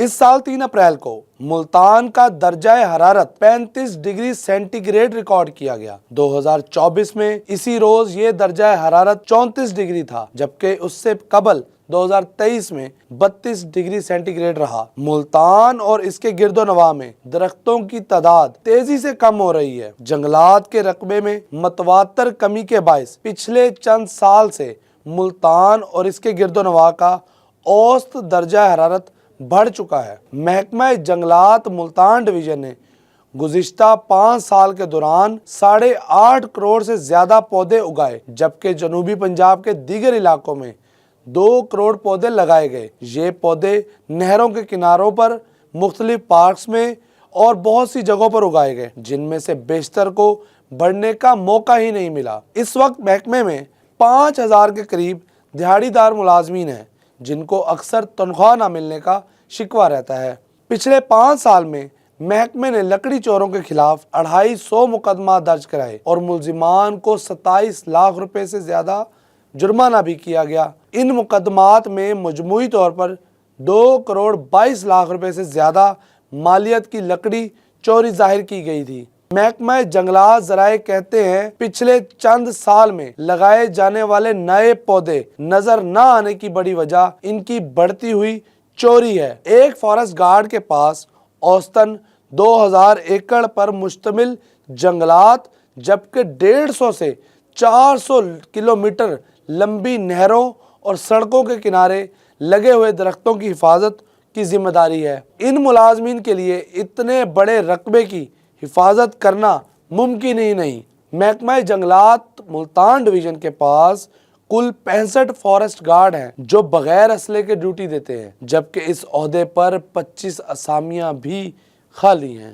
इस साल 3 अप्रैल को मुल्तान का दर्जा हरारत 35 डिग्री सेंटीग्रेड रिकॉर्ड किया गया। 2024 में इसी रोज ये दर्जा हरारत 34 डिग्री था, जबकि उससे कबल 2023 में 32 डिग्री सेंटीग्रेड रहा। मुल्तान और इसके गिरदोनवा में दरख्तों की तादाद तेजी से कम हो रही है। जंगलात के रकबे में मतवातर कमी के बायस पिछले चंद साल से मुल्तान और इसके गिरदोनवा का औसत दर्जा हरारत बढ़ चुका है। महकमा जंगलात मुल्तान डिवीजन ने गुज़िश्ता 5 साल के दौरान 8.5 करोड़ से ज्यादा पौधे उगाए, जबकि जनूबी पंजाब के दीगर इलाकों में 2 करोड़ पौधे लगाए गए। ये पौधे नहरों के किनारों पर, मुख्तलिफ पार्क्स में और बहुत सी जगहों पर उगाए गए, जिनमें से बेशतर को बढ़ने का मौका ही नहीं मिला। इस वक्त महकमे में 5000 के करीब दिहाड़ीदार मुलाजमीन हैं, जिनको अक्सर तनख्वाह न मिलने का शिकवा रहता है। पिछले 5 साल में महकमे ने लकड़ी चोरों के खिलाफ 250 मुकदमा दर्ज कराए और मुलजिमान को 27 लाख रुपए से ज्यादा जुर्माना भी किया गया। इन मुकदमात में मजमूई तौर पर 2 करोड़ 22 लाख रुपए से ज्यादा मालियत की लकड़ी चोरी जाहिर की गई थी। महकमा जंगलात ज़राए कहते हैं, पिछले चंद साल में लगाए जाने वाले नए पौधे नजर न आने की बड़ी वजह इनकी बढ़ती हुई चोरी है। एक फॉरेस्ट गार्ड के पास औसतन 2000 एकड़ पर मुश्तमिल जंगलात, जबकि 150 से 400 किलोमीटर लंबी नहरों और सड़कों के किनारे लगे हुए दरख्तों की हिफाजत की जिम्मेदारी है। इन मुलाजमीन के लिए इतने बड़े रकबे की हिफाजत करना मुमकिन ही नहीं। महकमा जंगलात मुल्तान डिवीजन के पास कुल 65 फॉरेस्ट गार्ड हैं, जो बगैर असले के ड्यूटी देते हैं, जबकि इस ओहदे पर 25 असामियां भी खाली हैं।